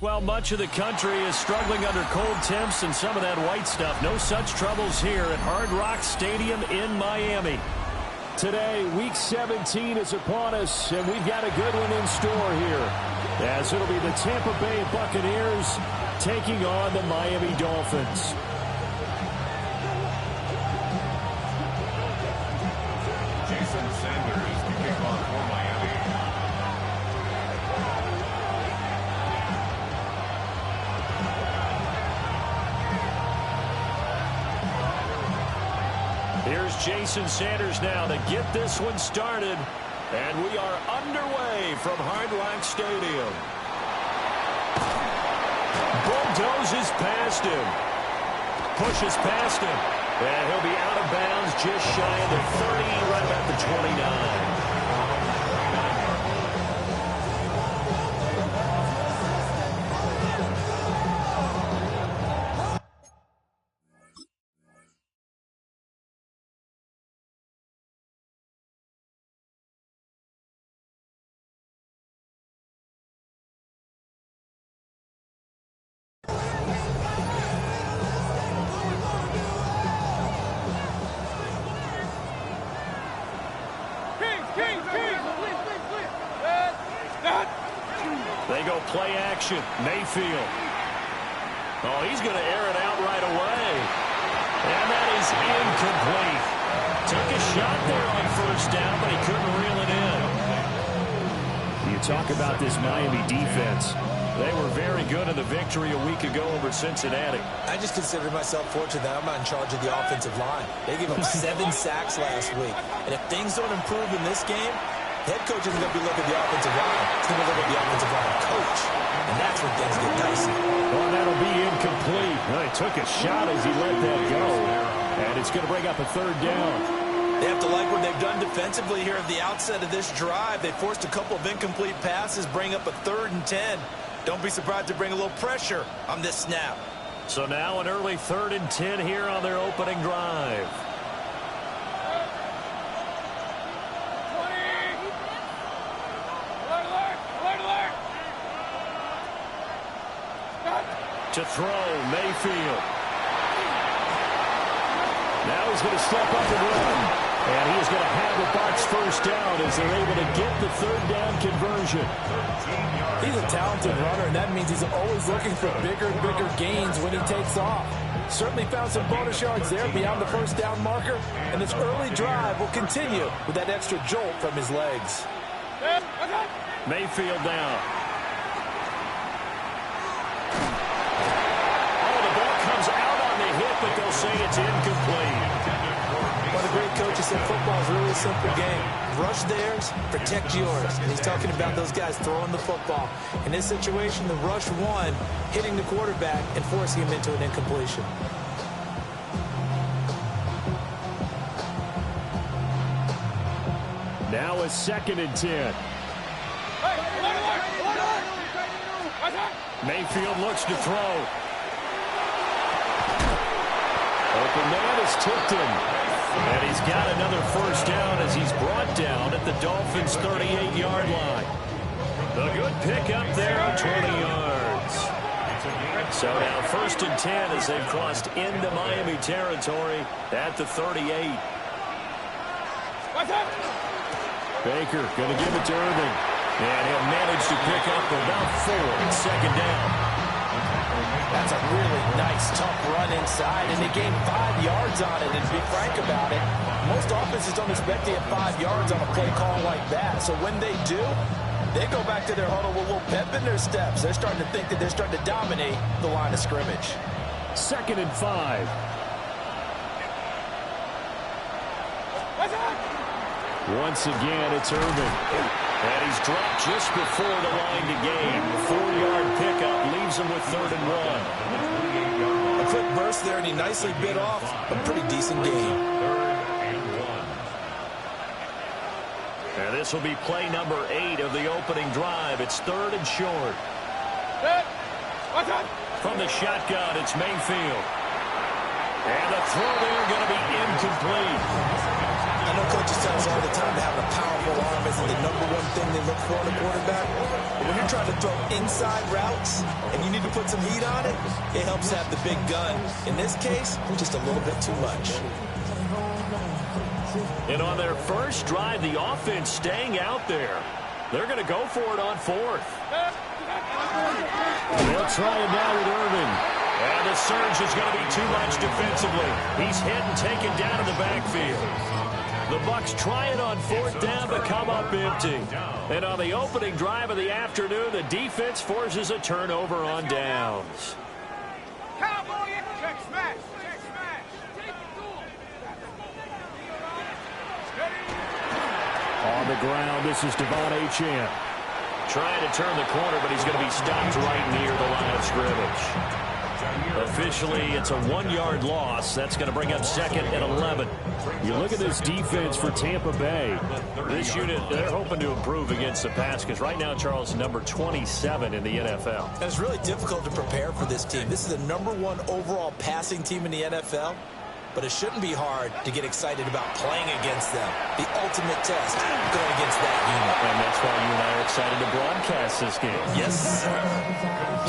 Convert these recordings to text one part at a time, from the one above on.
Well, much of the country is struggling under cold temps and some of that white stuff. No such troubles here at Hard Rock Stadium in Miami. Today, Week 17 is upon us, and we've got a good one in store here, as it'll be the Tampa Bay Buccaneers taking on the Miami Dolphins. Jason Sanders to kick off for Miami. Here's Jason Sanders now to get this one started. And we are underway from Hard Rock Stadium. Bulldozes past him. Pushes past him. And he'll be out of bounds just shy of the 30, right about the 29. They go play action. Mayfield. Oh, he's going to air it out right away. And that is incomplete. Took a shot there on first down, but he couldn't reel it in. You talk about this Miami defense. They were very good in the victory a week ago over Cincinnati. I just consider myself fortunate that I'm not in charge of the offensive line. They gave up 7 sacks last week. And if things don't improve in this game, head coach isn't going to be looking at the offensive line. He's going to look at the offensive line coach. And that's when things get dicey. Well, that'll be incomplete. Well, he took a shot as he let that go. And it's going to bring up a third down. They have to like what they've done defensively here at the outset of this drive. They forced a couple of incomplete passes, bring up a 3rd and 10. Don't be surprised to bring a little pressure on this snap. So now an early 3rd and 10 here on their opening drive. To throw, Mayfield. Now he's going to step up and run. And he is going to have the Bucs first down as they're able to get the 3rd down conversion. He's a talented runner, and that means he's always looking for bigger and bigger gains when he takes off. Certainly found some bonus yards there beyond the first down marker, and this early drive will continue with that extra jolt from his legs. Mayfield down. But they'll say it's incomplete. One of the great coaches said football is really a simple game. Rush theirs, protect yours. And he's talking about those guys throwing the football. In this situation, the rush one, hitting the quarterback and forcing him into an incompletion. Now a 2nd and 10. Mayfield looks to throw. Open man has tipped him. And he's got another first down as he's brought down at the Dolphins' 38-yard line. A good pickup there, 20 yards. So now 1st and 10 as they've crossed into Miami territory at the 38. Baker going to give it to Irving. And he'll manage to pick up about 4 at 2nd down. That's a really nice, tough run inside, and they gained 5 yards on it. And to be frank about it, most offenses don't expect to get 5 yards on a play call like that. So when they do, they go back to their huddle with a little pep in their steps. They're starting to think that they're starting to dominate the line of scrimmage. 2nd and 5. Once again, it's Irving. And he's dropped just before the line to gain. The 4-yard pickup leaves him with 3rd and 1. A quick burst there, and he nicely bit off a pretty decent game. And this will be play number 8 of the opening drive. It's 3rd and short. From the shotgun, it's Mayfield. And the throw there going to be incomplete. I know coaches tell us all the time that having a powerful arm isn't the #1 thing they look for in a quarterback. But when you're trying to throw inside routes and you need to put some heat on it, it helps have the big gun. In this case, just a little bit too much. And on their first drive, the offense staying out there. They're going to go for it on 4th. They'll try it now with Irvin. And the surge is going to be too much defensively. He's hit and taken down in the backfield. The Bucs try it on 4th down, but come up empty. And on the opening drive of the afternoon, the defense forces a turnover on downs. On the ground, this is Devon Achane. Trying to turn the corner, but he's going to be stopped right near the line of scrimmage. Officially, it's a 1-yard loss. That's going to bring up 2nd and 11. You look at this defense for Tampa Bay. This unit, they're hoping to improve against the pass because right now, Charles, number 27 in the NFL. And it's really difficult to prepare for this team. This is the #1 overall passing team in the NFL. But it shouldn't be hard to get excited about playing against them. The ultimate test going against that unit. And that's why you and I are excited to broadcast this game. Yes, sir.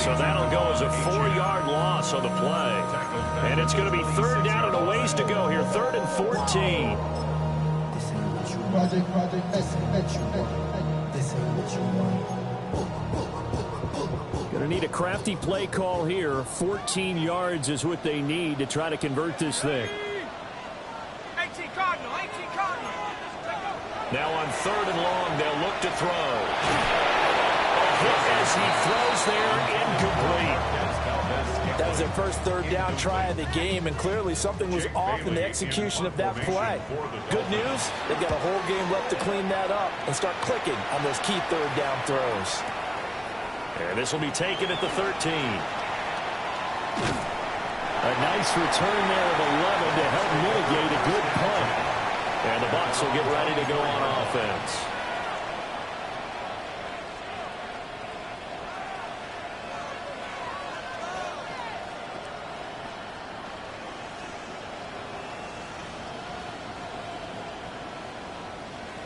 So that'll go as a 4-yard loss on the play. And it's going to be 3rd down and a ways to go here. 3rd and 14. Going to need a crafty play call here. 14 yards is what they need to try to convert this thing. 18 Cardinal. Now on 3rd and long, they'll look to throw. A hit as he throws there, incomplete. That was their first 3rd down try of the game, and clearly something was off in the execution of that play. Good news, they've got a whole game left to clean that up and start clicking on those key 3rd down throws. And this will be taken at the 13. A nice return there of 11 to help mitigate a good punt. And the Bucs will get ready to go on offense.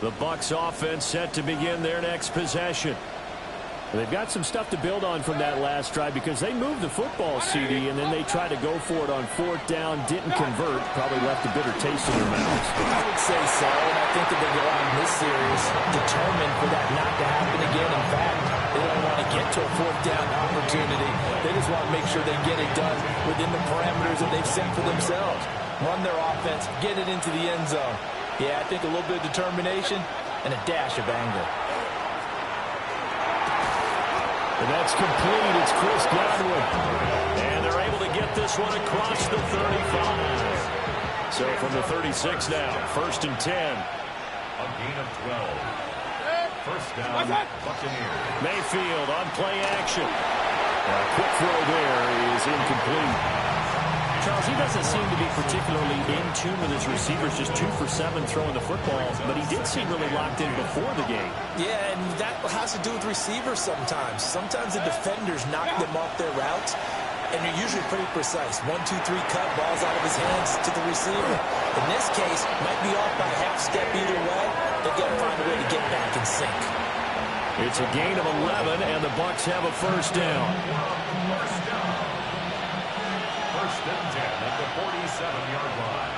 The Bucs offense set to begin their next possession. They've got some stuff to build on from that last drive because they moved the football, CD, and then they tried to go for it on 4th down, didn't convert, probably left a bitter taste in their mouths. I would say so, and I think that they go out in this series determined for that not to happen again. In fact, they don't want to get to a 4th down opportunity. They just want to make sure they get it done within the parameters that they've set for themselves. Run their offense, get it into the end zone. Yeah, I think a little bit of determination and a dash of anger. And that's complete. It's Chris Godwin. And they're able to get this one across the 35. So from the 36 now, 1st and 10. A gain of 12. First down, Buccaneers. Mayfield on play action. A quick throw there is incomplete. Charles, he doesn't seem to be particularly in tune with his receivers, just 2 for 7 throwing the football, but he did seem really locked in before the game. Yeah, and that has to do with receivers sometimes. Sometimes the defenders knock them off their routes, and they're usually pretty precise. 1, 2, 3 cut, balls out of his hands to the receiver. In this case, might be off by a half step either way. They've got to find a way to get back in sync. It's a gain of 11, and the Bucs have a 1st down. First down. 1st and 10 at the 47-yard line.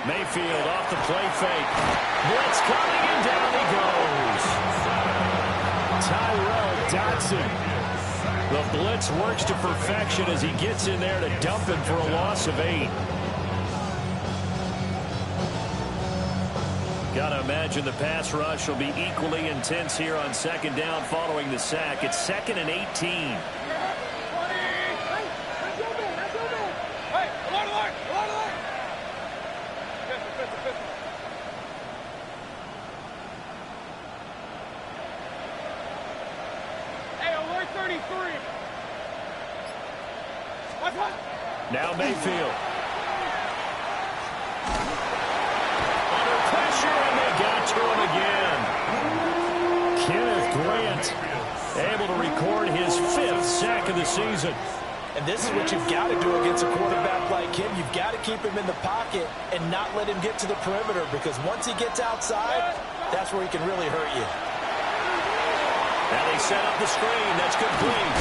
Mayfield off the play fake. Blitz coming, and down he goes. Tyrel Dodson. The blitz works to perfection as he gets in there to dump him for a loss of 8. Got to imagine the pass rush will be equally intense here on 2nd down following the sack. It's 2nd and 18. Now Mayfield. Under pressure, and they got to him again. Kenneth Grant able to record his 5th sack of the season. And this is what you've got to do against a quarterback like him. You've got to keep him in the pocket and not let him get to the perimeter, because once he gets outside, that's where he can really hurt you. And they set up the screen. That's complete.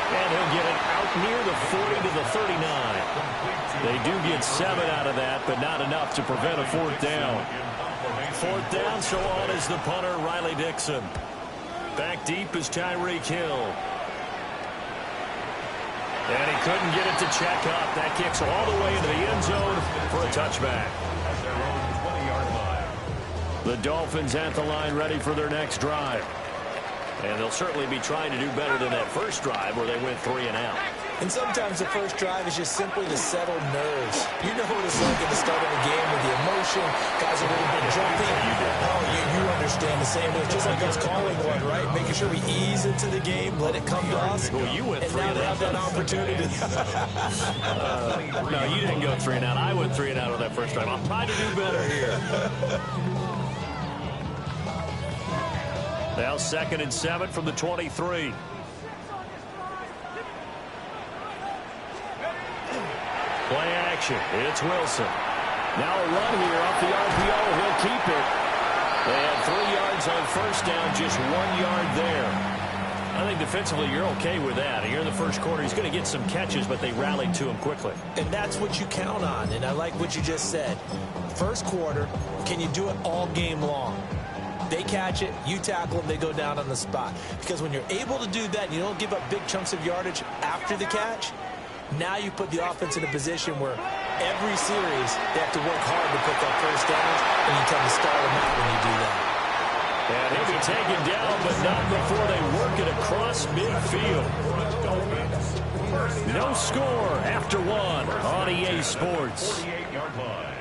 And he'll get it out near the 40 to the 39. They do get 7 out of that, but not enough to prevent a fourth down. Fourth down, so on is the punter, Riley Dixon. Back deep is Tyreek Hill. And he couldn't get it to check up. That kicks all the way into the end zone for a touchback. At their own 20-yard line. The Dolphins at the line, ready for their next drive. And they'll certainly be trying to do better than that first drive where they went 3 and out. And sometimes the first drive is just simply to settle nerves. You know what it's like at the start of a game with the emotion. Guys are a little bit jumpy. Oh, you understand the same way. It's just like us calling one, right? Making sure we ease into the game, let it come to us. Well, you went 3 and now and they out. have that opportunity. No, you didn't go 3 and out. I went 3 and out on that first drive. I'm trying to do better here. Now 2nd and 7 from the 23. Play action. It's Wilson. Now a run here off the RPO. He'll keep it. And 3 yards on first down, just 1 yard there. I think defensively you're okay with that. Here in the first quarter, he's going to get some catches, but they rallied to him quickly. And that's what you count on. And I like what you just said. First quarter, can you do it all game long? They catch it, you tackle them, they go down on the spot. Because when you're able to do that, and you don't give up big chunks of yardage after the catch, now you put the offense in a position where every series they have to work hard to pick up first downs, and you tend to stall them out when you do that. And he'll be taken down, but not before they work it across midfield. No score after 1 on EA Sports. 48-yard line.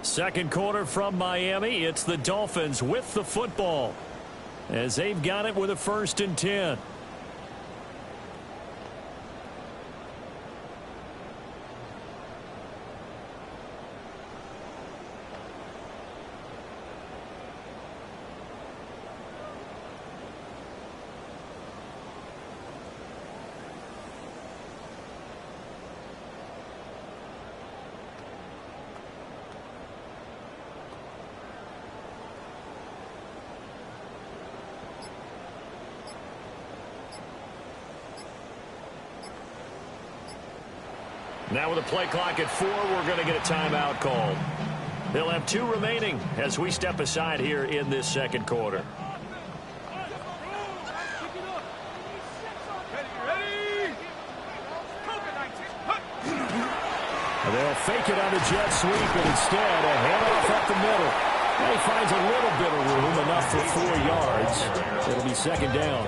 Second quarter from Miami. It's the Dolphins with the football as they've got it with a 1st and 10. Now with a play clock at 4, we're going to get a timeout called. They'll have 2 remaining as we step aside here in this second quarter. They'll fake it on the jet sweep, and instead a handoff up the middle. And he finds a little bit of room, enough for 4 yards. It'll be 2nd down.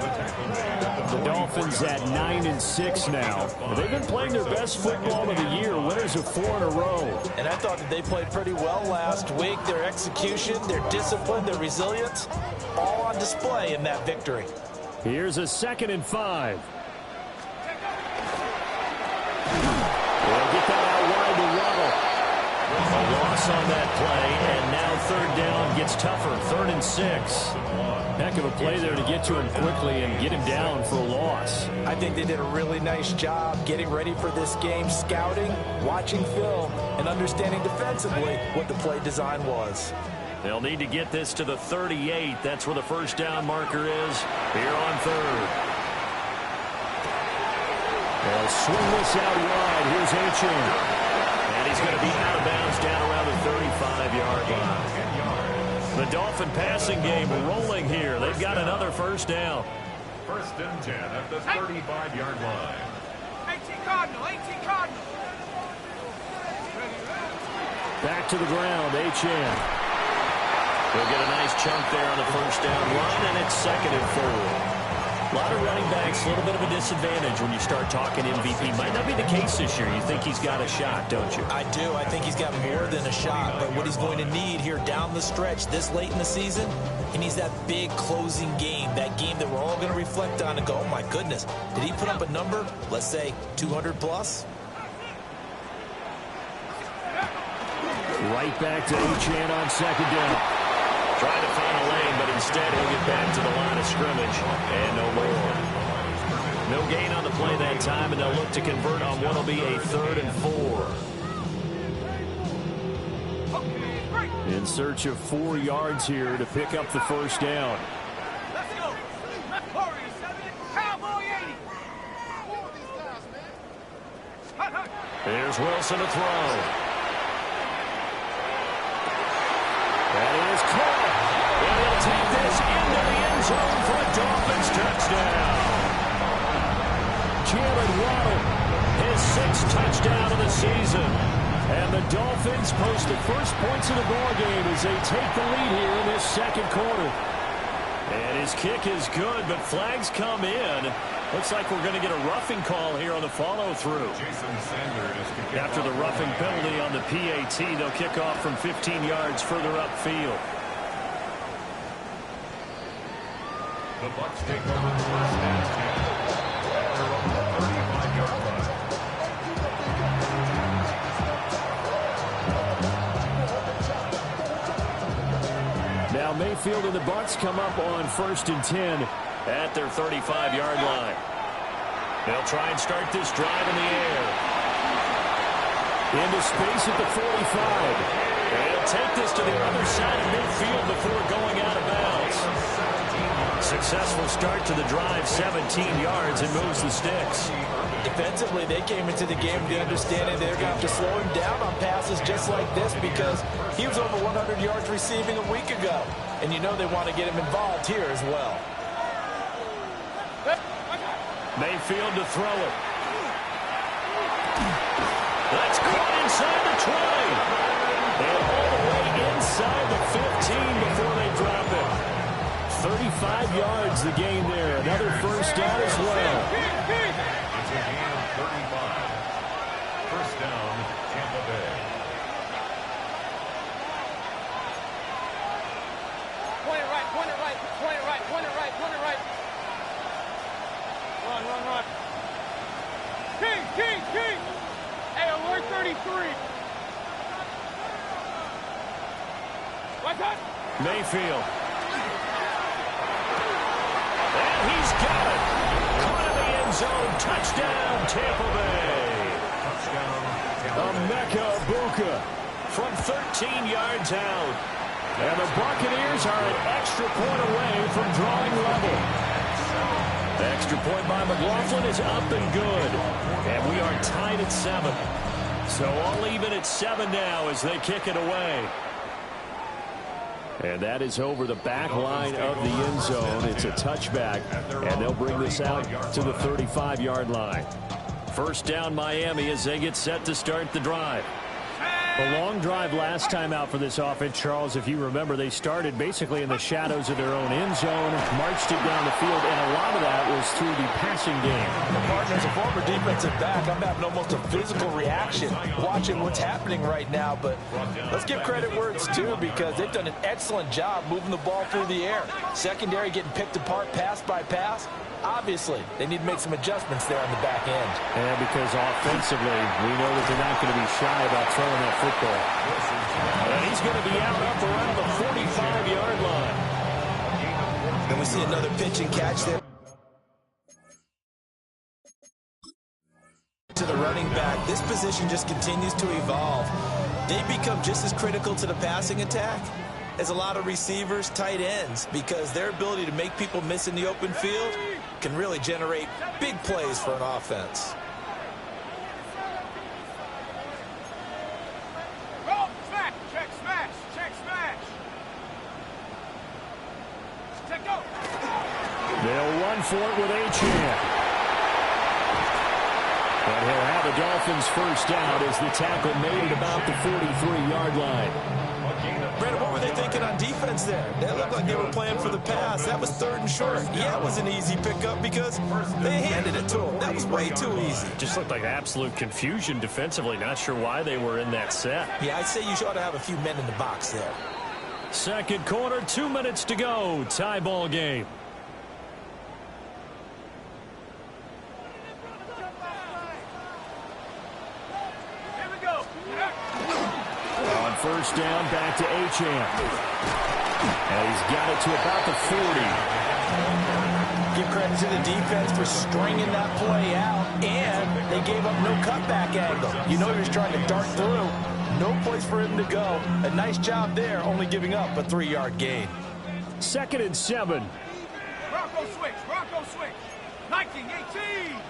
The Dolphins at 9-6 now. They've been playing their best football of the year, winners of 4 in a row. And I thought that they played pretty well last week. Their execution, their discipline, their resilience, all on display in that victory. Here's a 2nd and 5. They'll get that out wide to Waddle. A loss on that play, and now 3rd down gets tougher. 3rd and 6. Heck of a play there to get to him quickly and get him down for a loss. I think they did a really nice job getting ready for this game, scouting, watching film, and understanding defensively what the play design was. They'll need to get this to the 38. That's where the first down marker is here on 3rd. They'll swing this out wide. Here's Achane. And he's going to be out of bounds down around the 35-yard line. The Dolphin passing game rolling here. They've got another first down. 1st and 10 at the 35-yard line. 18 Cardinal, 18 Cardinal. Back to the ground, Achane. They'll get a nice chunk there on the first down run, and it's 2nd and 4. A lot of running backs, a little bit of a disadvantage when you start talking MVP. Might not be the case this year. You think he's got a shot, don't you? I do. I think he's got more than a shot. But what he's going to need here down the stretch this late in the season, he needs that big closing game, that game that we're all going to reflect on and go, oh, my goodness, did he put up a number, let's say, 200 plus? Right back to Achane on 2nd down. Trying to find a lane, but instead he'll get back to the line of scrimmage and no more. No gain on the play that time, and they'll look to convert on what will be a 3rd and 4. In search of 4 yards here to pick up the first down. Let's go. Cowboy 80. There's Wilson to throw. That is caught. And he'll take this into the end zone for a Dolphins touchdown. Jalen Waddle, his 6th touchdown of the season. And the Dolphins post the first points of the ball game as they take the lead here in this second quarter. And his kick is good, but flags come in. Looks like we're going to get a roughing call here on the follow-through. After the roughing penalty on the PAT, they'll kick off from 15 yards further upfield. The Bucs take over the first and 10. They're on the 35-yard line. Now Mayfield and the Bucs come up on 1st and 10 at their 35-yard line. They'll try and start this drive in the air. Into space at the 45. They'll take this to the other side of midfield before going out of bounds. Successful start to the drive, 17 yards, and moves the sticks. Defensively, they came into the game with the understanding they're going to have to slow him down on passes just like this because he was over 100 yards receiving a week ago. And you know they want to get him involved here as well. Mayfield to throw it. That's caught inside the 20. And all the way inside the 15 before they drop it. 35 yards the gain there. Another first down as well. It's a gain of 35. First down, Tampa Bay. Point it right, point it right, point it right, point it right, point it right. Run. King. Hey, alert 33. What's up? Mayfield. And he's got it. Caught in the end zone. Touchdown, Tampa Bay. Touchdown, Tampa Bay. Emeka Egbuka from 13 yards out. And the Buccaneers are an extra point away from drawing level. The extra point by McLaughlin is up and good. And we are tied at 7. So all even at 7 now as they kick it away. And that is over the back line of the end zone. It's a touchback, and they'll bring this out to the 35-yard line. First down, Miami, as they get set to start the drive. A long drive last time out for this offense, Charles. If you remember, they started basically in the shadows of their own end zone, marched it down the field, and a lot of that was through the passing game. Partner, as a former defensive back, I'm having almost a physical reaction watching what's happening right now. But let's give credit where it's due because they've done an excellent job moving the ball through the air. Secondary getting picked apart pass by pass. Obviously, they need to make some adjustments there on the back end. And because offensively, we know that they're not going to be shy about throwing that football. And he's going to be out up around the 45-yard line. And we see another pitch and catch there. To the running back, this position just continues to evolve. They become just as critical to the passing attack as a lot of receivers, tight ends, because their ability to make people miss in the open field can really generate big plays for an offense. Roll, smash, check, smash. Check, go. They'll run for it with Achane. And he'll have the Dolphins first down as the tackle made at about the 43-yard line. Brandon, what were they thinking on defense there? They looked like they were playing for the pass. That was 3rd and short. Yeah, it was an easy pickup because they handed it to him. That was way too easy. Just looked like absolute confusion defensively. Not sure why they were in that set. Yeah, I'd say you ought to have a few men in the box there. Second quarter, 2 minutes to go. Tie ball game. Here we go. On first down, back to Achane. And he's got it to about the 40. Give credit to the defense for stringing that play out, and they gave up no cutback angle. You know he was trying to dart through. No place for him to go. A nice job there, only giving up a 3-yard gain. 2nd and 7. Bronco switch, Bronco switch. 19-18.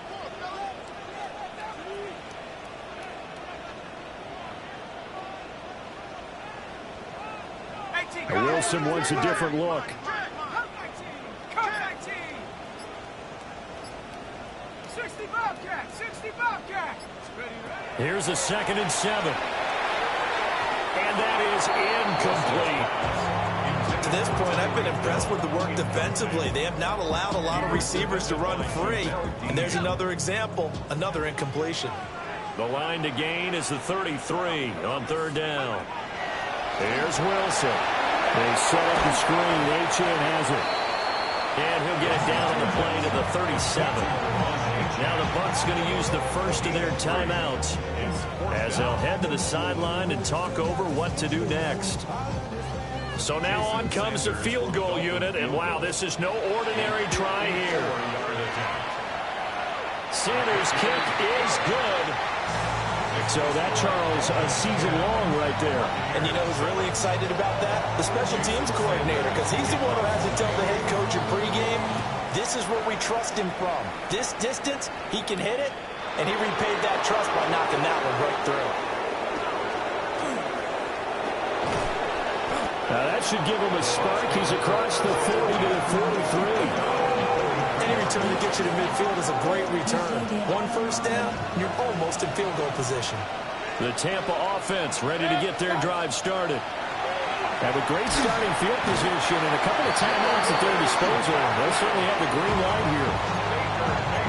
Wilson wants a different look. Cut 19. 60 Bobcat, 60 Bobcat. Here's a 2nd and 7. And that is incomplete. To this point, I've been impressed with the work defensively. They have not allowed a lot of receivers to run free. And there's another example, another incompletion. The line to gain is the 33 on 3rd down. Here's Wilson. They set up the screen. Achane has it. And he'll get it down on the play to the 37. Now the Bucs going to use the first of their timeouts as they'll head to the sideline and talk over what to do next. So now on comes the field goal unit, and wow, this is no ordinary try here. Sanders' kick is good. So that, Charles, a season long right there. And you know who's really excited about that? The special teams coordinator, because he's the one who has to tell the head coach in pregame, this is where we trust him from. This distance, he can hit it, and he repaid that trust by knocking that one right through. Now that should give him a spark. He's across the 40 to the 43. Any return to get you to midfield is a great return. 1 first down, you're almost in field goal position. The Tampa offense ready to get their drive started. Have a great starting field position and a couple of timeouts at their disposal. They'll certainly have the green light here.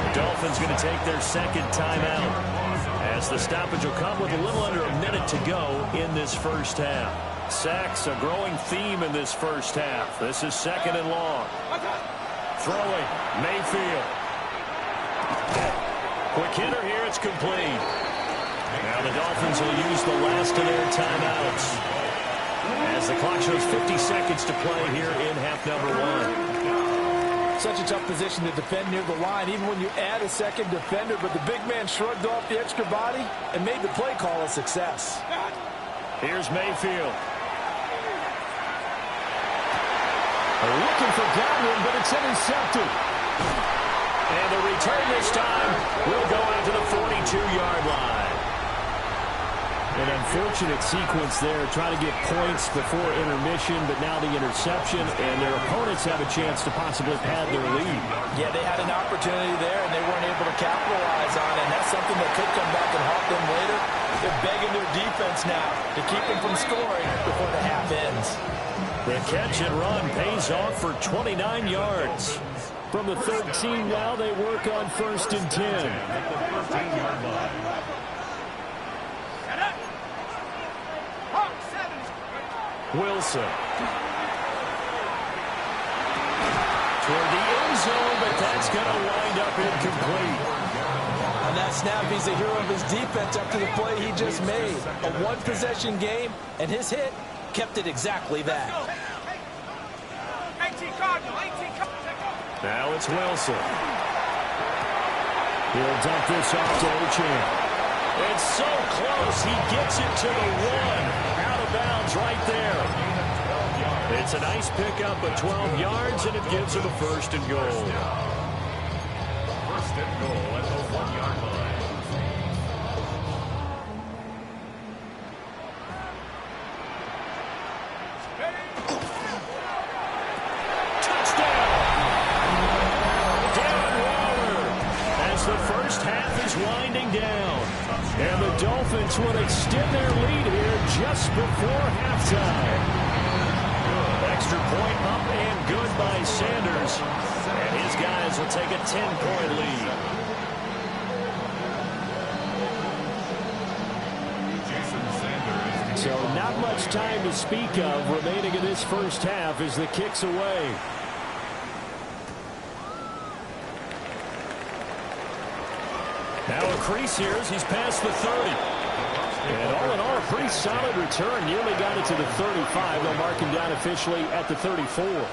The Dolphins going to take their 2nd timeout as the stoppage will come with a little under a minute to go in this first half. Sacks, a growing theme in this first half. This is 2nd and long. Throwing, Mayfield. Quick hitter here, it's complete. Now the Dolphins will use the last of their timeouts as the clock shows 50 seconds to play here in half number 1. Such a tough position to defend near the line, even when you add a second defender, but the big man shrugged off the extra body and made the play call a success. Here's Mayfield. Looking for Godwin, but it's intercepted. And the return this time will go out to the 42-yard line. An unfortunate sequence there, trying to get points before intermission, but now the interception, and their opponents have a chance to possibly pad their lead. Yeah, they had an opportunity there, and they weren't able to capitalize on it, and that's something that could come back and haunt them later. They're begging their defense now to keep them from scoring before the half ends. The catch and run pays off for 29 yards. From the 13 now, they work on 1st and 10. Wilson. Toward the end zone, but that's going to wind up incomplete. On that snap, he's a hero of his defense after the play he just made. A one-possession game, and his hit kept it exactly that. Now it's Wilson. He'll dump this off to Achane. It's so close. He gets it to the 1. Out of bounds right there. It's a nice pickup of 12 yards, and it gives him a 1st and goal. 1st and goal at the 1-yard line. Winding down, and the Dolphins will extend their lead here just before halftime. Extra point up and good by Sanders, and his guys will take a 10-point lead. So not much time to speak of remaining in this first half as the kick's away. Now a crease here as he's past the 30. And all in all, a pretty solid return. Nearly got it to the 35. They'll mark him down officially at the 34.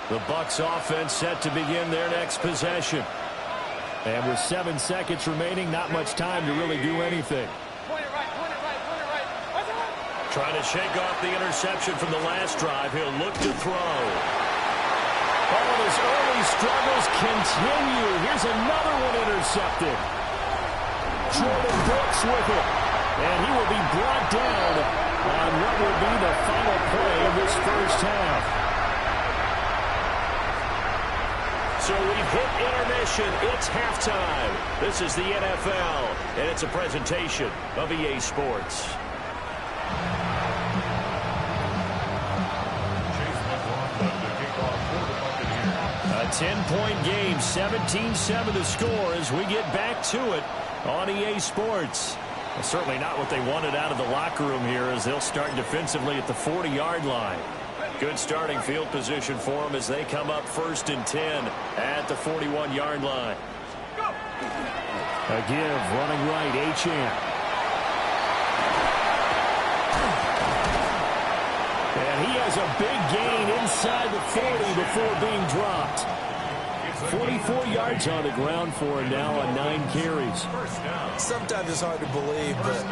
The Bucs offense set to begin their next possession. And with 7 seconds remaining, not much time to really do anything. Point it right, point it right, point it right. What's it? Trying to shake off the interception from the last drive. He'll look to throw. Oh, his early struggles continue. Here's another one intercepted. Jordan Brooks with it. And he will be brought down on what will be the final play of this first half. So we've hit intermission. It's halftime. This is the NFL, and it's a presentation of EA Sports. A 10-point game, 17-7 the score as we get back to it on EA Sports. Well, certainly not what they wanted out of the locker room here as they'll start defensively at the 40-yard line. Good starting field position for them as they come up 1st and 10 at the 41-yard line. A give, running right, Achane. And he has a big gain inside the 40 before being dropped. 44 yards on the ground for him now on 9 carries. Sometimes it's hard to believe, but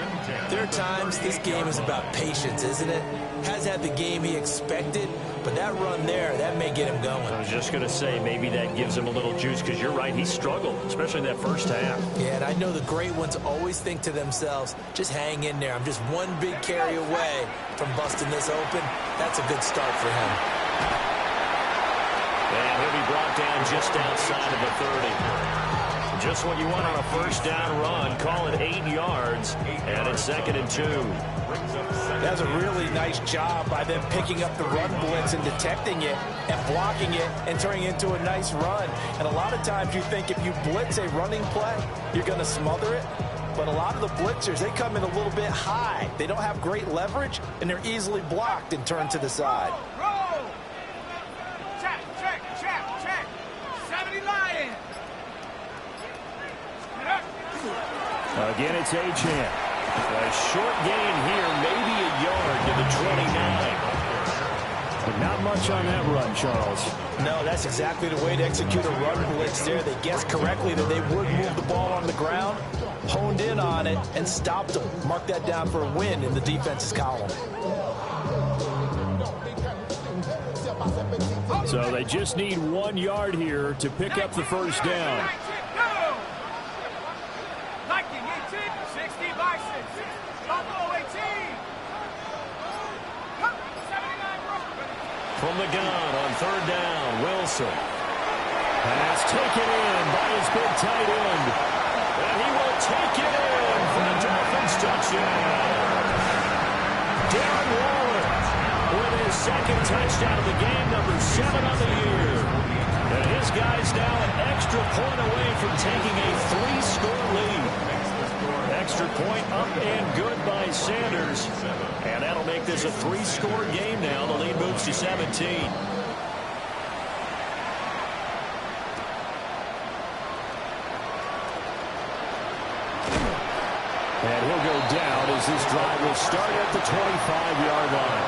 there are times this game is about patience, isn't it? Has had the game he expected, but that run there, that may get him going. I was just going to say, maybe that gives him a little juice, because you're right, he struggled, especially in that first half. Yeah, and I know the great ones always think to themselves, just hang in there. I'm just one big carry away from busting this open. That's a good start for him. And he'll be brought down just outside of the 30. Just what you want on a first down run. Call it 8 yards, and it's 2nd and 2. That's a really nice job by them picking up the run blitz and detecting it and blocking it and turning it into a nice run. And a lot of times you think if you blitz a running play, you're going to smother it. But a lot of the blitzers, they come in a little bit high. They don't have great leverage, and they're easily blocked and turned to the side. Roll! Check, check, check, check. 70 Lions. Again, it's Achane. A short gain here, maybe a yard to the 29. But not much on that run, Charles. No, that's exactly the way to execute a run blitz there. They guessed correctly that they would move the ball on the ground, honed in on it, and stopped them. Mark that down for a win in the defense's column. So they just need 1 yard here to pick up the first down. From the gun on 3rd down, Wilson. Pass taken in by his big tight end. And he will take it in for the Dolphins touchdown. Darren Waller with his 2nd touchdown of the game, number 7 on the year. And his guys now an extra point away from taking a 3-score lead. Extra point up and good by Sanders. And that'll make this a 3-score game now. The lead moves to 17. And he'll go down as this drive will start at the 25-yard line.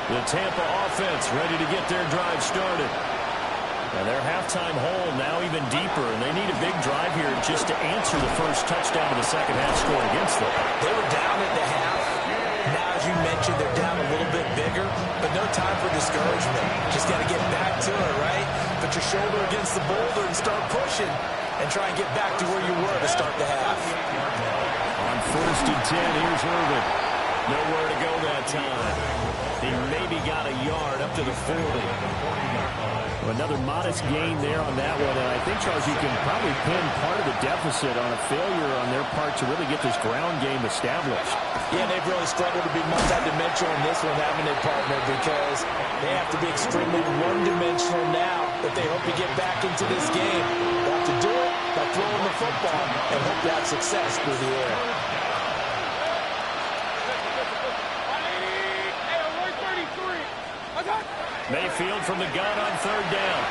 The Tampa offense ready to get their drive started. And their halftime hole now even deeper, and they need a big drive here just to answer the first touchdown of the second half scored against them. They were down at the half. Now, as you mentioned, they're down a little bit bigger, but no time for discouragement. Just got to get back to it, right? Put your shoulder against the boulder and start pushing and try and get back to where you were to start the half. On 1st and 10, here's Irvin. Nowhere to go that time. He maybe got a yard up to the 40. Another modest gain there on that one, and I think, Charles, you can probably pin part of the deficit on a failure on their part to really get this ground game established. Yeah, they've really struggled to be multidimensional in this one, haven't they, partner, because they have to be extremely one-dimensional now if they hope to get back into this game. They have to do it by throwing the football and hope to have success through the air. Mayfield from the gun on 3rd down.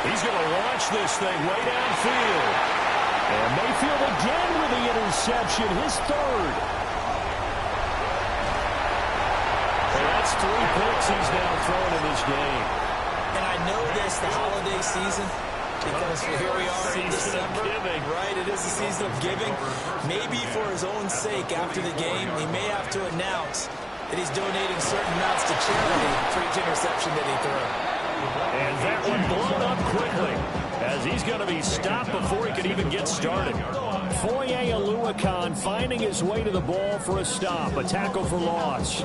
He's going to launch this thing way downfield. And Mayfield again with the interception, his 3rd. And that's That's 3 picks he's now thrown in this game. And I know this, the holiday season, because here we are in December, right? It is the season of giving. Maybe for his own sake after the game, he may have to announce that he's donating certain amounts to charity for each interception that he threw. And that one blown up quickly as he's going to be stopped before he can even get started. Foye Oluokun finding his way to the ball for a stop, a tackle for loss.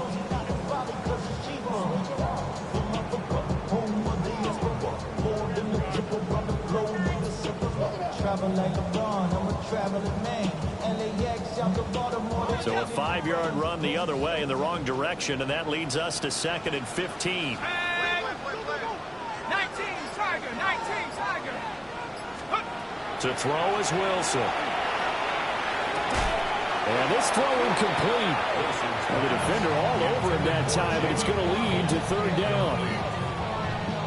So a 5-yard run the other way in the wrong direction, and that leads us to 2nd and 15. 19 Tiger, 19 Tiger. To throw is Wilson. And this throw incomplete. And the defender all over him that time, but it's going to lead to 3rd down.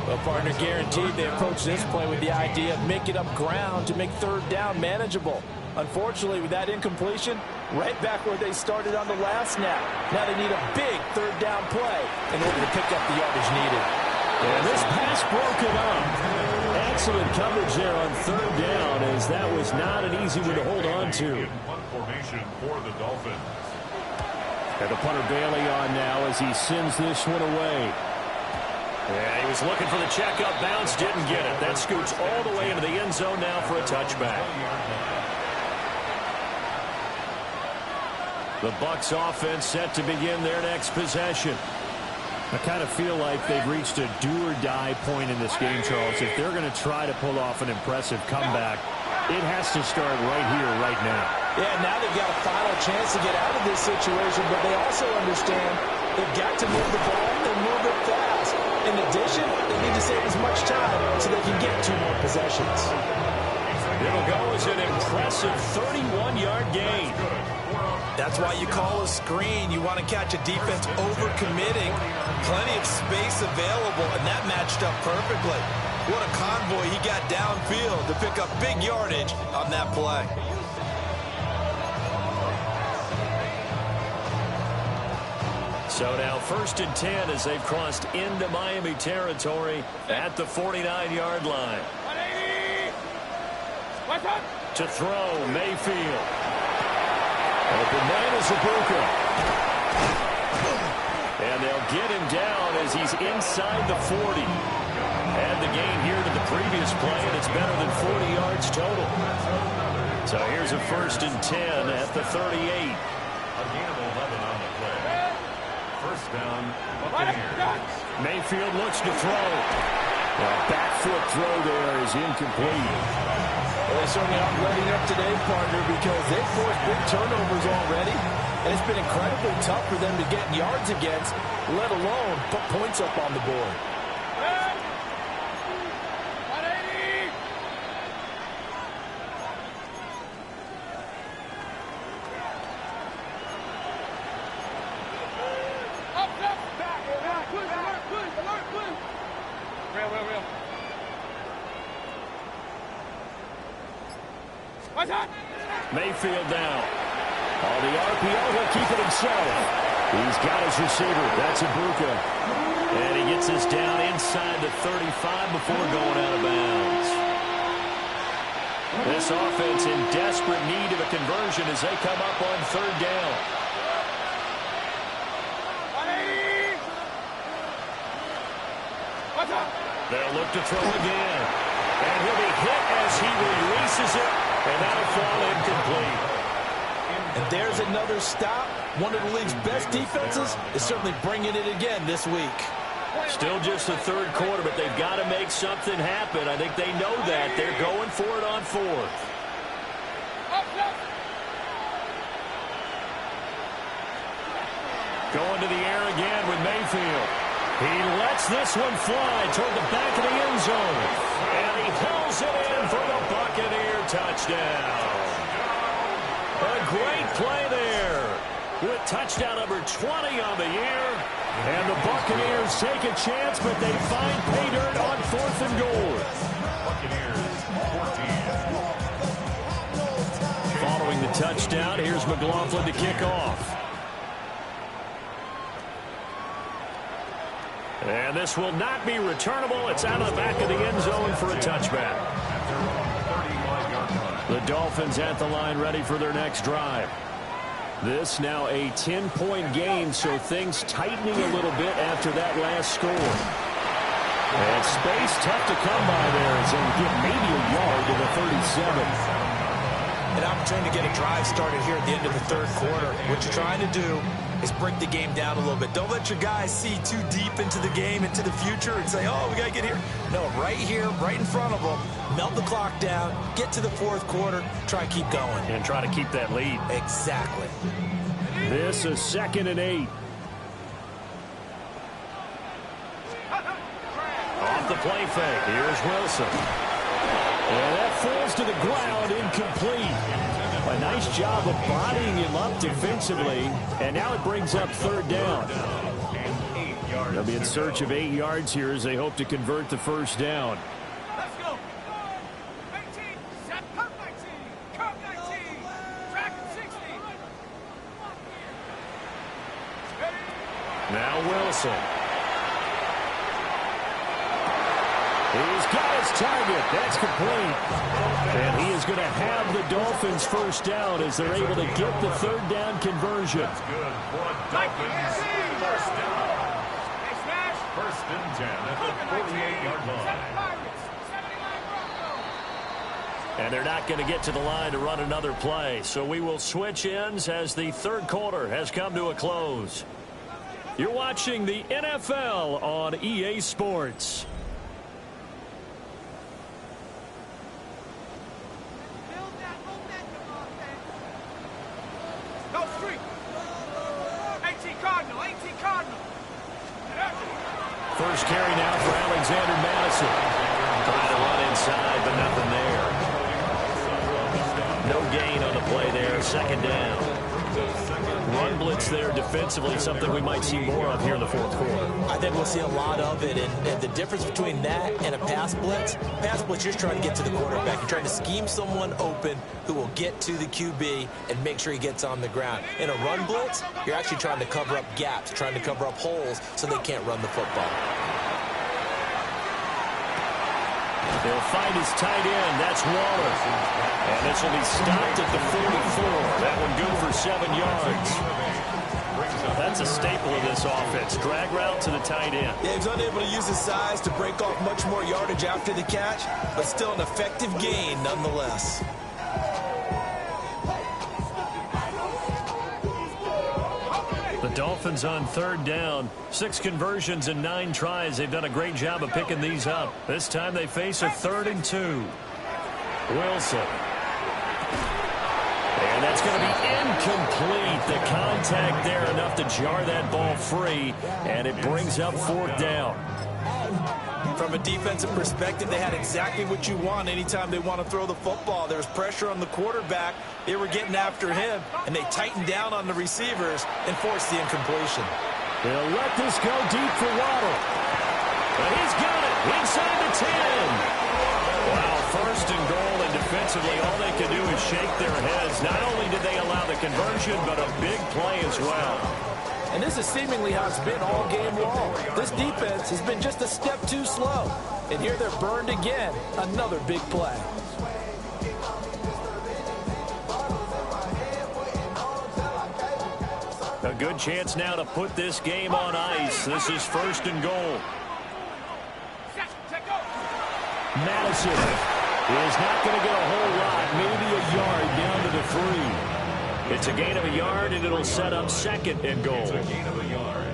Well, partner, guaranteed they approach this play with the idea of making up ground to make 3rd down manageable. Unfortunately, with that incompletion, right back where they started on the last snap. Now they need a big 3rd down play in order to pick up the yardage needed. And this pass broken up. Excellent coverage there on 3rd down, as that was not an easy one to hold on to. Punt formation for the Dolphins. And the punter Bailey on now as he sends this one away. Yeah, he was looking for the checkup bounce, didn't get it. That scoots all the way into the end zone now for a touchback. The Bucs offense set to begin their next possession. I kind of feel like they've reached a do-or-die point in this game, Charles. If they're going to try to pull off an impressive comeback, it has to start right here, right now. Yeah, now they've got a final chance to get out of this situation, but they also understand they've got to move the ball and move it fast. In addition, they need to save as much time so they can get 2 more possessions. It'll go as an impressive 31-yard gain. That's why you call a screen. You want to catch a defense over-committing. Plenty of space available, and that matched up perfectly. What a convoy he got downfield to pick up big yardage on that play. So now 1st and 10 as they've crossed into Miami territory at the 49-yard line. 180. To throw, Mayfield. Open man is Ibuka. And they'll get him down as he's inside the 40. And the gain here to the previous play, and it's better than 40 yards total. So here's a 1st and 10 at the 38. A gain of 11 on the play. 1st down, Buccaneers. Mayfield looks to throw. Well, back foot throw there is incomplete. Well, they certainly aren't letting up today, partner, because they've forced big turnovers already, and it's been incredibly tough for them to get yards against, let alone put points up on the board. 180. Up, back. Alert. Real. What's that? Mayfield down. On the RPO, he'll keep it himself. He's got his receiver. That's Ibuka. And he gets this down inside the 35 before going out of bounds. This offense in desperate need of a conversion as they come up on 3rd down. 180. What's up? They'll look to throw again. And he'll be hit as he releases it. And that'll fall incomplete. And there's another stop. One of the league's best defenses is certainly bringing it again this week. Still just the 3rd quarter, but they've got to make something happen. I think they know that. They're going for it on 4th. Going to the air again with Mayfield. He lets this one fly toward the back of the end zone. And he hauls it in for the Buccaneer touchdown. A great play there with touchdown number 20 on the year. And the Buccaneers take a chance, but they find pay dirt on 4th and goal. Buccaneers 14. Following the touchdown, here's McLaughlin to kick off. And this will not be returnable. It's out of the back of the end zone for a touchback. The Dolphins at the line ready for their next drive. This now a 10-point game, so things tightening a little bit after that last score. And space tough to come by there as they get maybe a yard to the 37. An opportunity to get a drive started here at the end of the third quarter. What you're trying to do is break the game down a little bit. Don't let your guys see too deep into the game, into the future, and say, oh, we got to get here. No, right here, right in front of them, melt the clock down, get to the fourth quarter, try to keep going. And try to keep that lead. Exactly. This is 2nd and 8. Off the play fake. Here's Wilson. And that falls to the ground, incomplete. A nice job of bodying him up defensively. And now it brings up 3rd down. They'll be in search of 8 yards here as they hope to convert the first down. Let's go. 18, set, cut 19, cut 19, track 60. Now Wilson. He's got his target. That's complete. And he is going to have the Dolphins first down as they're able to get the 3rd down conversion. That's good. Dolphins first down. First and 10 at the 48-yard line. And they're not going to get to the line to run another play. So we will switch ends as the third quarter has come to a close. You're watching the NFL on EA Sports. First carry now for Alexander Madison. Trying to run inside, but nothing there. No gain on the play there. 2nd down. Run blitz there defensively, something we might see more of here in the fourth quarter. I think we'll see a lot of it, and the difference between that and a pass blitz, you're trying to get to the quarterback. You're trying to scheme someone open who will get to the QB and make sure he gets on the ground. In a run blitz, you're actually trying to cover up gaps, trying to cover up holes so they can't run the football. They'll find his tight end. That's Waller. And this will be stopped at the 44. That one good for 7 yards. That's a staple of this offense. Drag route to the tight end. Yeah, he was unable to use his size to break off much more yardage after the catch, but still an effective gain nonetheless. The Dolphins on 3rd down. 6 conversions and 9 tries. They've done a great job of picking these up. This time they face a 3rd and 2. Wilson. And that's going to be incomplete. The contact there enough to jar that ball free. And it brings up 4th down. From a defensive perspective, they had exactly what you want anytime they want to throw the football. There was pressure on the quarterback. They were getting after him, and they tightened down on the receivers and forced the incompletion. They'll let this go deep for Waddle. And he's got it inside the 10. Wow, 1st and goal, and defensively, all they can do is shake their heads. Not only did they allow the conversion, but a big play as well. And this is seemingly how it's been all game long. This defense has been just a step too slow. And here they're burned again. Another big play. A good chance now to put this game on ice. This is 1st and goal. Madison is not going to get a whole lot, maybe a yard down to the 3. It's a gain of a yard, and it'll set up 2nd and goal.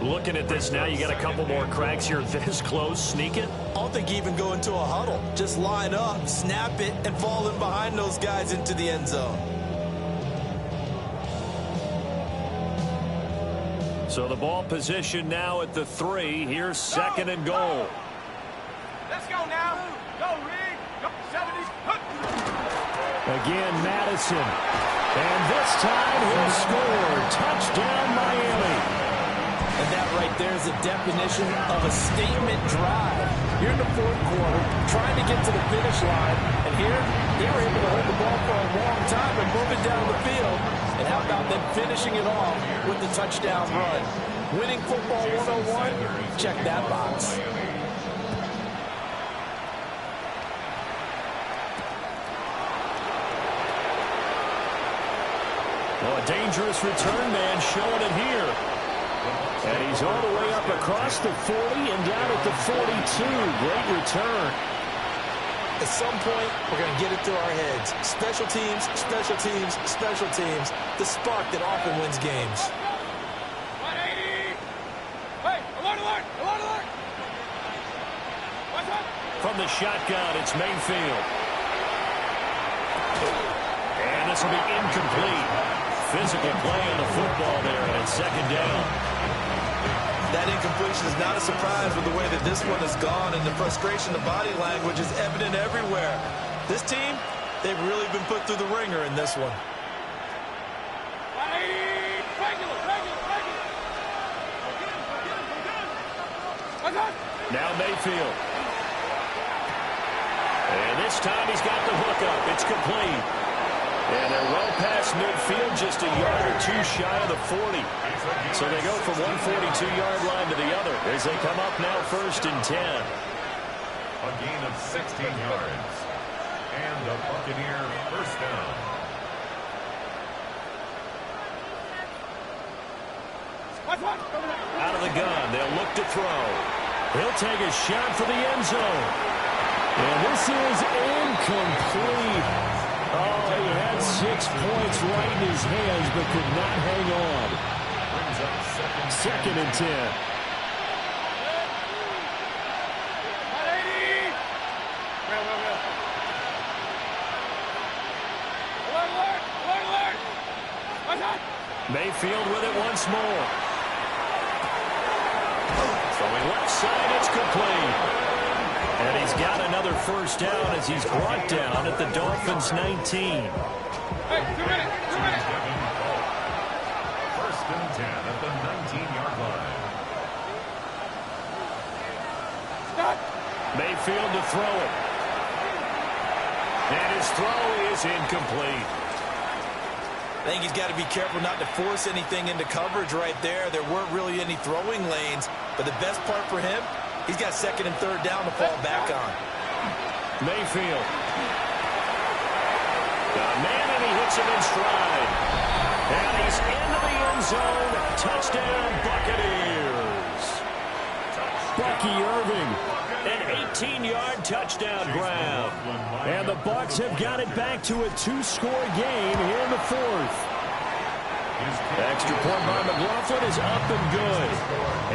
Looking at this now, you got a couple more cracks here this close. Sneak it. I don't think you even go into a huddle. Just line up, snap it, and fall in behind those guys into the end zone. So the ball position now at the 3. Here's 2nd and goal. Let's go now. Go, Reed. Go, 70s. Again, Madison. And this time he'll score. Touchdown, Miami. And that right there is a definition of a statement drive. Here in the fourth quarter, trying to get to the finish line. And here, they were able to hold the ball for a long time and move it down the field. And how about them finishing it off with the touchdown run? Winning football 101, check that box. Well, a dangerous return man showing it here. And he's all the way up across the 40 and down at the 42. Great return. At some point, we're going to get it through our heads. Special teams, special teams, special teams. The spark that often wins games. 180! Hey, alert, alert, alert, alert! What's up? From the shotgun, it's Mayfield. And this will be incomplete. Physical play on the football there, and it's second down. That incompletion is not a surprise with the way that this one has gone, and the frustration, the body language is evident everywhere. This team, they've really been put through the ringer in this one. 180! Regular, regular, regular! What's up? Now Mayfield. And this time he's got the hook up. It's complete. And they're well past midfield, just a yard or two shy of the 40. So they go from one 42-yard line to the other as they come up now first and 10. A gain of 16 yards. And a Buccaneer first down. What's up? Out of the gun, they'll look to throw. He'll take a shot for the end zone. And this is incomplete. Oh, he had 6 points right in his hands, but could not hang on. Brings up Second and 10. 180! Real. Alert, alert, alert, alert! What's up? Mayfield with it once more. Throwing left side, it's complete. And he's got another first down as he's brought down at the Dolphins' 19. Hey, 2 minutes, 2 minutes. First and 10 at the 19-yard line. Stop. Mayfield to throw it. And his throw is incomplete. I think he's got to be careful not to force anything into coverage right there. There weren't really any throwing lanes, but the best part for him, he's got second and third down to fall back on. Mayfield. The man, and he hits him in stride. And he's into the end zone. Touchdown, Buccaneers. Bucky Irving, an 18-yard touchdown grab. And the Bucs have got it back to a 2-score game here in the fourth. Extra point by McLaughlin is up and good.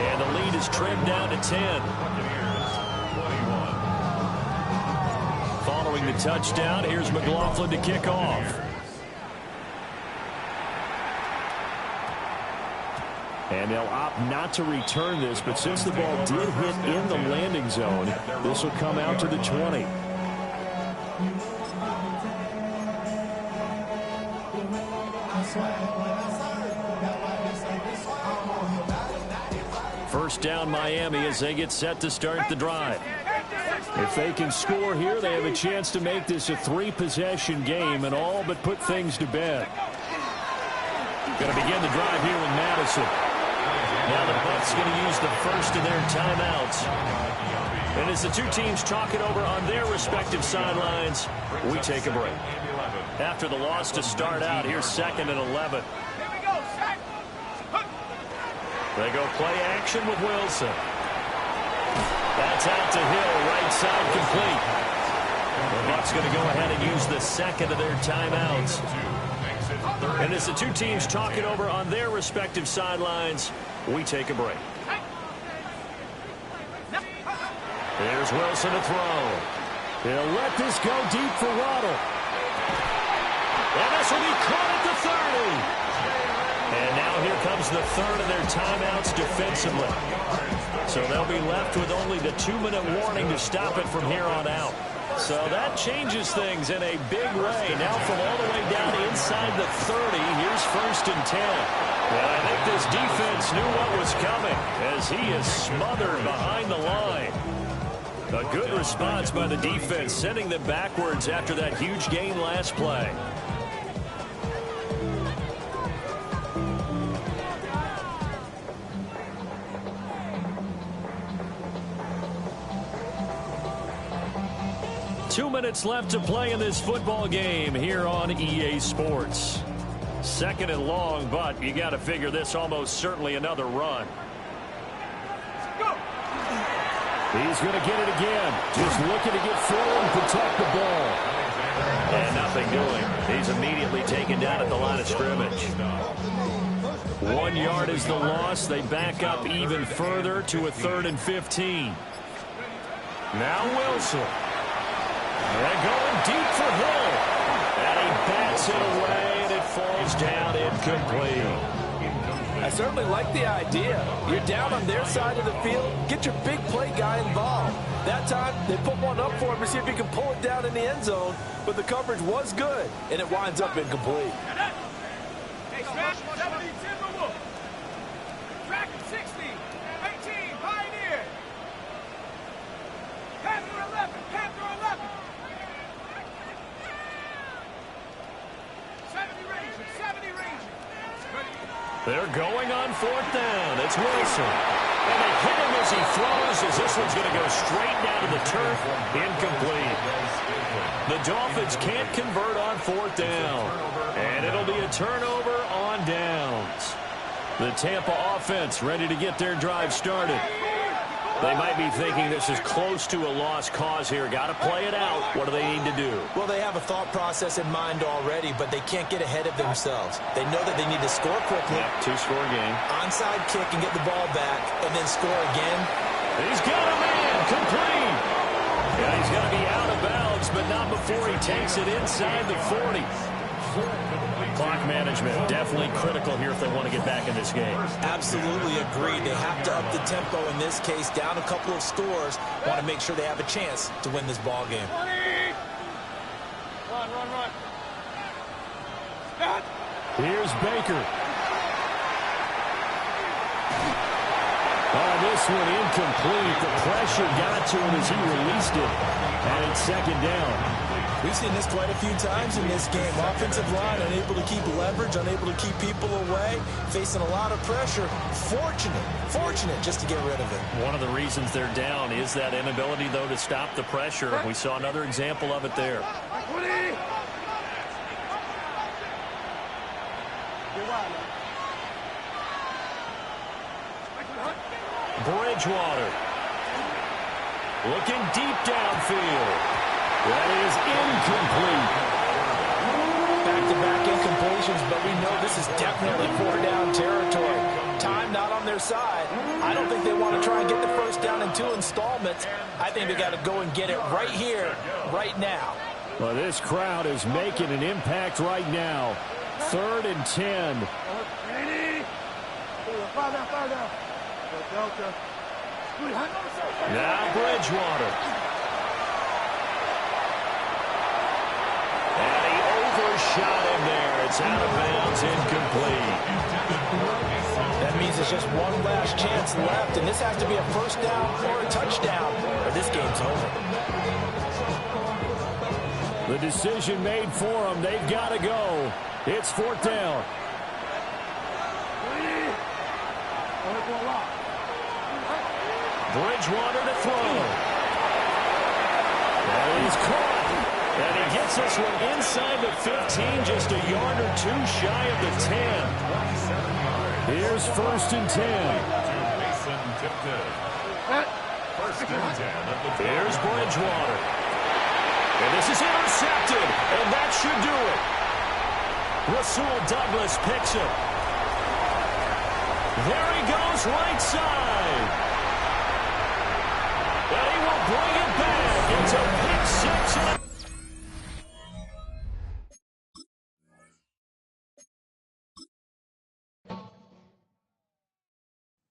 And the lead is trimmed down to 10. Following the touchdown, here's McLaughlin to kick off. And they'll opt not to return this, but since the ball did hit in the landing zone, this will come out to the 20. First down Miami as they get set to start the drive. If they can score here, they have a chance to make this a 3-possession game and all but put things to bed. Going to begin the drive here with Madison. Now the Bucs going to use the first of their timeouts. And as the two teams talk it over on their respective sidelines, we take a break. After the loss to start out, here's second and 11. Here we go, set. They go play action with Wilson. That's out to Hill, right side complete. The Bucs going to go ahead and use the second of their timeouts. And as the two teams talk it over on their respective sidelines, we take a break. Here's Wilson to throw. He'll let this go deep for Waddle. And this will be caught at the 30. And now here comes the third of their timeouts defensively. So they'll be left with only the 2-minute warning to stop it from here on out. So that changes things in a big way. Now from all the way down inside the 30, here's first and 10. And I think this defense knew what was coming as he is smothered behind the line. A good response by the defense, sending them backwards after that huge gain last play. 2 minutes left to play in this football game here on EA Sports. Second and long, but you got to figure this almost certainly another run. He's going to get it again. Just looking to get forward and protect the ball. And nothing doing. He's immediately taken down at the line of scrimmage. 1 yard is the loss. They back up even further to a 3rd and 15. Now Wilson. They're going deep for Hill. And he bats it away, and it falls down incomplete. I certainly like the idea. You're down on their side of the field. Get your big play guy involved. That time, they put one up for him to see if he can pull it down in the end zone. But the coverage was good, and it winds up incomplete. Hey, Smash, 70 Timberwolf. Track 60, 18, Pioneer. Panther 11, Panther 11. 70 Ranger, 70 Ranger. They're going on 4th down. It's Wilson. And they hit him as he throws, as this one's going to go straight down to the turf. Incomplete. The Dolphins can't convert on 4th down. And it'll be a turnover on downs. The Tampa offense ready to get their drive started. They might be thinking this is close to a lost cause here. Got to play it out. What do they need to do? Well, they have a thought process in mind already, but they can't get ahead of themselves. They know that they need to score quickly. Yep, 2-score game. Onside kick and get the ball back, and then score again. He's got a man. Complete. Yeah, he's going to be out of bounds, but not before he takes it inside the 40. Clock management definitely critical here if they want to get back in this game. Absolutely agree. They have to up the tempo in this case, down a couple of scores. Want to make sure they have a chance to win this ball game. Run. Here's Baker. Oh, this one incomplete. The pressure got to him as he released it. And it's 2nd down. We've seen this quite a few times in this game. Offensive line unable to keep leverage, unable to keep people away, facing a lot of pressure. Fortunate just to get rid of it. One of the reasons they're down is that inability, though, to stop the pressure. We saw another example of it there. Bridgewater. Looking deep downfield. That is incomplete. Back-to-back incompletions, but we know this is definitely 4th-down territory. Time not on their side. I don't think they want to try and get the 1st down in 2 installments. I think they got to go and get it right here, right now. Well, this crowd is making an impact right now. 3rd and 10. Now Bridgewater. And he overshot him there. It's out of bounds, incomplete. That means there's just one last chance left, and this has to be a 1st down or a touchdown, or this game's over. The decision made for them. They've got to go. It's 4th down. Bridgewater to throw. And he's caught. And he gets this one inside the 15, just a yard or 2 shy of the 10. Here's 1st and 10. Here's Bridgewater. And this is intercepted, and that should do it. Rasul Douglas picks him. There he goes right side.